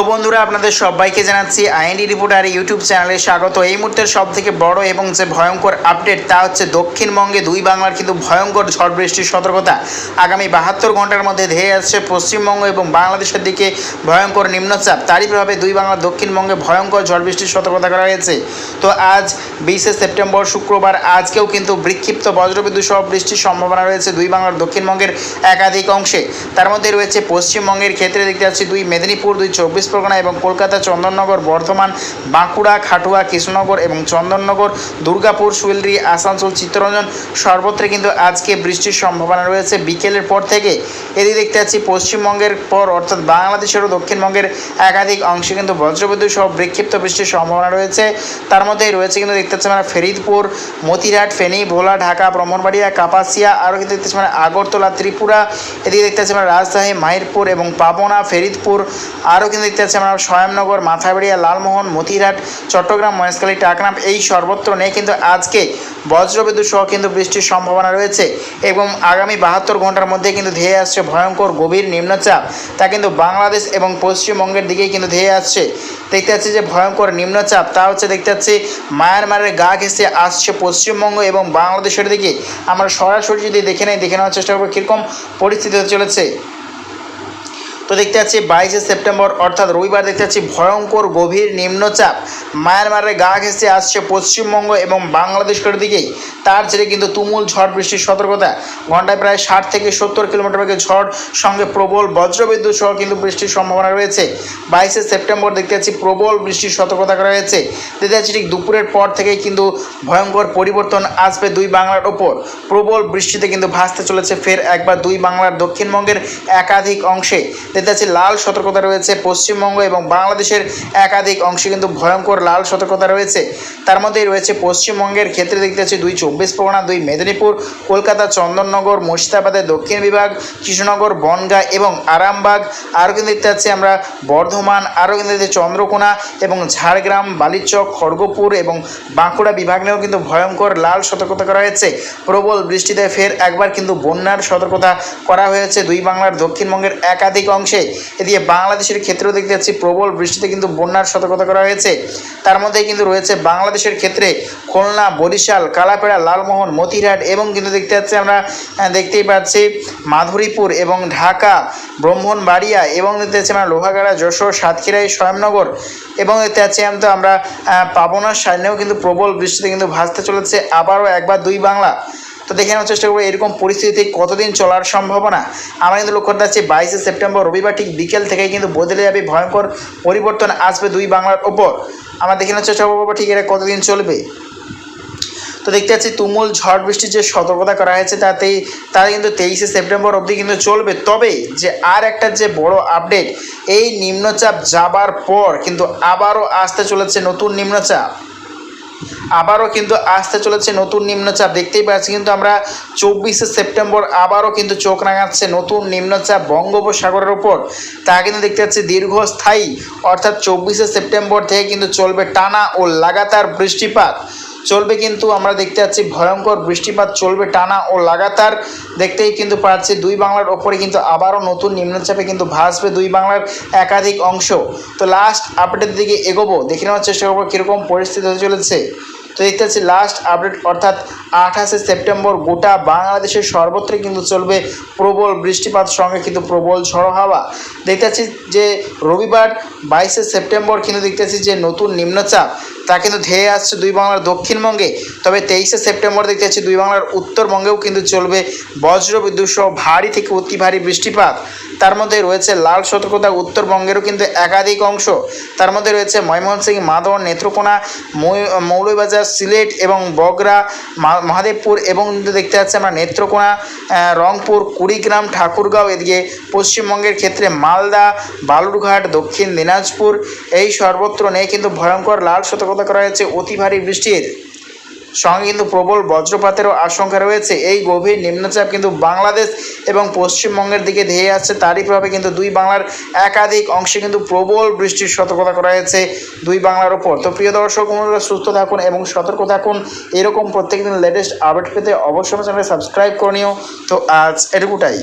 তো বন্ধুরা আপনাদের সবাইকে জানাচ্ছি আইএনডি রিপোর্টার ইউটিউব চ্যানেলে স্বাগত। এই মুহূর্তের সবথেকে বড় এবং যে ভয়ঙ্কর আপডেট তা হচ্ছে দক্ষিণবঙ্গে দুই বাংলার কিন্তু ভয়ঙ্কর ঝড় বৃষ্টির সতর্কতা। আগামী 72 ঘন্টার মধ্যে ধেয়ে আসছে পশ্চিমবঙ্গ এবং বাংলাদেশের দিকে ভয়ঙ্কর নিম্নচাপ। তারই প্রভাবে দুই বাংলার দক্ষিণবঙ্গে ভয়ঙ্কর ঝড় বৃষ্টির সতর্কতা করা হয়েছে। তো আজ 20শে সেপ্টেম্বর শুক্রবার, আজকেও কিন্তু বিক্ষিপ্ত বজ্রবিদ্যুৎ সহ বৃষ্টির সম্ভাবনা রয়েছে দুই বাংলার দক্ষিণবঙ্গের একাধিক অংশে। তার মধ্যে রয়েছে পশ্চিমবঙ্গের ক্ষেত্রে দেখতে পাচ্ছি দুই মেদিনীপুর, দুই 24 পরগনা এবং কলকাতা, চন্দননগর, বর্ধমান, বাঁকুড়া, খাটুয়া, কৃষ্ণনগর এবং চন্দননগর, দুর্গাপুর, শিলিগুড়ি, আসানসোল, চিত্তরঞ্জন সর্বত্র কিন্তু আজকে বৃষ্টির সম্ভাবনা রয়েছে বিকেলের পর থেকে। এদিকে দেখতে পাচ্ছি পশ্চিমবঙ্গের পর অর্থাৎ বাংলাদেশেরও দক্ষিণবঙ্গের একাধিক অংশে কিন্তু বজ্রবিদ্যুৎ সহ বিক্ষিপ্ত বৃষ্টির সম্ভাবনা রয়েছে। তার মধ্যেই রয়েছে কিন্তু দেখতে পাচ্ছি আমরা ফরিদপুর, মতিরহাট, ফেনী, ভোলা, ঢাকা, ব্রাহ্মণবাড়িয়া, কাপাসিয়া, আরও কিন্তু দেখতে পাচ্ছি আমরা আগরতলা, ত্রিপুরা। এদিকে দেখতে পাচ্ছি আমরা রাজশাহী, মাহিরপুর এবং পাবনা, ফরিদপুর, আরও কিন্তু দেখতে পাচ্ছি আমরা শয়ামনগর, মাথাবাড়িয়া, লালমোহন, মতিরহাট, চট্টগ্রাম, মহেশখালী, টাকনাফ এই সর্বত্র নেই কিন্তু আজকে বজ্রবিদ্যুৎ সহ কিন্তু বৃষ্টির সম্ভাবনা রয়েছে। এবং আগামী 72 ঘন্টার মধ্যে কিন্তু ধেয়ে আসছে ভয়ঙ্কর গভীর নিম্নচাপ, তা কিন্তু বাংলাদেশ এবং পশ্চিমবঙ্গের দিকেই কিন্তু ধেয়ে আসছে। দেখতে পাচ্ছি যে ভয়ঙ্কর নিম্নচাপ তা হচ্ছে দেখতে পাচ্ছি মায়ানমারের গা ঘেঁষে আসছে পশ্চিমবঙ্গ এবং বাংলাদেশের দিকে। আমরা সরাসরি যদি দেখে নেওয়ার চেষ্টা করবো কীরকম পরিস্থিতি হতে চলেছে। তো দেখতে পাচ্ছি 22শে সেপ্টেম্বর অর্থাৎ রবিবার দেখতে পাচ্ছি ভয়ঙ্কর গভীর নিম্নচাপ মায়ানমারের গা ঘেঁষে আসছে পশ্চিমবঙ্গ এবং বাংলাদেশের দিকেই। তার জেরে কিন্তু তুমুল ঝড় বৃষ্টির সতর্কতা, ঘন্টায় প্রায় 60 থেকে 70 কিলোমিটার বেগে ঝড়, সঙ্গে প্রবল বজ্রবিদ্যুৎ সহ কিন্তু বৃষ্টির সম্ভাবনা রয়েছে। 22শে সেপ্টেম্বর দেখতে পাচ্ছি প্রবল বৃষ্টির সতর্কতা করা হয়েছে। দেখতে পাচ্ছি ঠিক দুপুরের পর থেকেই কিন্তু ভয়ঙ্কর পরিবর্তন আসবে দুই বাংলার ওপর। প্রবল বৃষ্টিতে কিন্তু ভাসতে চলেছে ফের একবার দুই বাংলার দক্ষিণবঙ্গের একাধিক অংশে। দেখতে পাচ্ছি লাল সতর্কতা রয়েছে পশ্চিমবঙ্গ এবং বাংলাদেশের একাধিক অংশে কিন্তু ভয়ঙ্কর লাল সতর্কতা রয়েছে। তার মধ্যেই রয়েছে পশ্চিমবঙ্গের ক্ষেত্রে দেখতে পাচ্ছি দুই 24 পরগনা, দুই মেদিনীপুর, কলকাতা, চন্দননগর, মুর্শিদাবাদের দক্ষিণ বিভাগ, কৃষ্ণনগর, বনগাঁ এবং আরামবাগ, আরও কিন্তু দেখতে পাচ্ছি আমরা বর্ধমান, আরও কিন্তু দেখতে চন্দ্রকোনা এবং ঝাড়গ্রাম, বালিচক, খড়গপুর এবং বাঁকুড়া বিভাগ নিয়েও কিন্তু ভয়ঙ্কর লাল সতর্কতা করা হয়েছে। প্রবল বৃষ্টিতে ফের একবার কিন্তু বন্যার সতর্কতা করা হয়েছে দুই বাংলার দক্ষিণবঙ্গের একাধিক অংশে। এদিকে বাংলাদেশের ক্ষেত্রেও দেখতে পাচ্ছি প্রবল বৃষ্টিতে কিন্তু বন্যার সতর্কতা করা হয়েছে। তার মধ্যে কিন্তু রয়েছে বাংলাদেশের ক্ষেত্রে খুলনা, বরিশাল, কালাপাড়া, লালমোহন, মতিরহাট এবং কিন্তু দেখতে পাচ্ছি আমরা দেখতেই পাচ্ছি মাধুরীপুর এবং ঢাকা, ব্রাহ্মণবাড়িয়া এবং দেখতে পাচ্ছি আমরা লোহাগাড়া, যশোর, সাতক্ষীরাই, শয়ামনগর এবং দেখতে পাচ্ছি আমরা পাবনার সামনেও কিন্তু প্রবল বৃষ্টিতে কিন্তু ভাসতে চলেছে আবারও একবার দুই বাংলা। তো দেখে নেওয়ার চেষ্টা করবো এরকম পরিস্থিতি কতদিন চলার সম্ভাবনা। আমরা কিন্তু লক্ষ্য করতে পারছি 22শে সেপ্টেম্বর রবিবার ঠিক বিকেল থেকে কিন্তু বদলে যাবে, ভয়ঙ্কর পরিবর্তন আসবে দুই বাংলার ওপর। আমরা দেখে নেওয়ার চেষ্টা করবো ঠিক এটা কতদিন চলবে। তো দেখতে পাচ্ছি তুমুল ঝড় বৃষ্টির যে সতর্কতা করা হয়েছে তারা কিন্তু 23শে সেপ্টেম্বর অবধি কিন্তু চলবে। তবে যে আর একটা যে বড় আপডেট, এই নিম্নচাপ যাবার পর কিন্তু আবারও আসতে চলেছে নতুন নিম্নচাপ। দেখতেই পাচ্ছি কিন্তু আমরা 24শে সেপ্টেম্বর আবারও কিন্তু চোখ রাঙাচ্ছে নতুন নিম্নচাপ বঙ্গোপসাগরের ওপর। তা কিন্তু দেখতে পাচ্ছি দীর্ঘস্থায়ী অর্থাৎ 24শে সেপ্টেম্বর থেকে কিন্তু চলবে টানা ও লাগাতার বৃষ্টিপাত চলবে। কিন্তু আমরা দেখতে পাচ্ছি ভয়ঙ্কর বৃষ্টিপাত চলবে টানা ও লাগাতার। দেখতেই কিন্তু পাচ্ছি দুই বাংলার ওপরে কিন্তু আবারও নতুন নিম্নচাপে কিন্তু ভাসবে দুই বাংলার একাধিক অংশ। তো লাস্ট আপডেটের দিকে এগোবো, দেখে নেওয়ার চেষ্টা করবো কীরকম পরিস্থিতি হতে চলেছে। তো দেখতে পাচ্ছি লাস্ট আপডেট অর্থাৎ 28শে সেপ্টেম্বর গোটা বাংলাদেশের সর্বত্র কিন্তু চলবে প্রবল বৃষ্টিপাত, সঙ্গে কিন্তু প্রবল ঝড়ো হাওয়া। দেখতে পাচ্ছি যে রবিবার 22শে সেপ্টেম্বর কিন্তু দেখতে পাচ্ছি যে নতুন নিম্নচাপ তা কিন্তু ধেয়ে আসছে দুই বাংলার দক্ষিণবঙ্গে। তবে 23শে সেপ্টেম্বর দেখতে পাচ্ছি দুই বাংলার উত্তরবঙ্গেও কিন্তু চলবে বজ্রবিদ্যুৎ সহ ভারী থেকে অতি ভারী বৃষ্টিপাত। তার মধ্যে রয়েছে লাল সতর্কতা উত্তরবঙ্গেরও কিন্তু একাধিক অংশ। তার মধ্যে রয়েছে ময়মনসিংহ, মাদন, নেত্রকোনা, মৌলভীবাজার, সিলেট এবং বগুড়া, মহাদেবপুর এবং কিন্তু দেখতে পাচ্ছি আমরা নেত্রকোনা, রংপুর, কুড়িগ্রাম, ঠাকুরগাঁও। এদিকে পশ্চিমবঙ্গের ক্ষেত্রে মালদা, বালুরঘাট, দক্ষিণ দিনাজপুর এই সর্বত্র নিয়ে কিন্তু ভয়ঙ্কর লাল সতর্কতা করা হয়েছে অতি ভারী বৃষ্টির, সঙ্গে কিন্তু প্রবল বজ্রপাতেরও আশঙ্কা রয়েছে। এই গভীর নিম্নচাপ কিন্তু বাংলাদেশ এবং পশ্চিমবঙ্গের দিকে ধেয়ে আসছে। তারই প্রভাবে কিন্তু দুই বাংলার একাধিক অংশে কিন্তু প্রবল বৃষ্টির সতর্কতা করা হয়েছে দুই বাংলার ওপর। তো প্রিয় দর্শক বন্ধুরা, সুস্থ থাকুন এবং সতর্ক থাকুন। এরকম প্রত্যেকদিন লেটেস্ট আপডেট পেতে অবশ্যই চ্যানেলে সাবস্ক্রাইব করে নিও। তো আজ এটুকুটাই।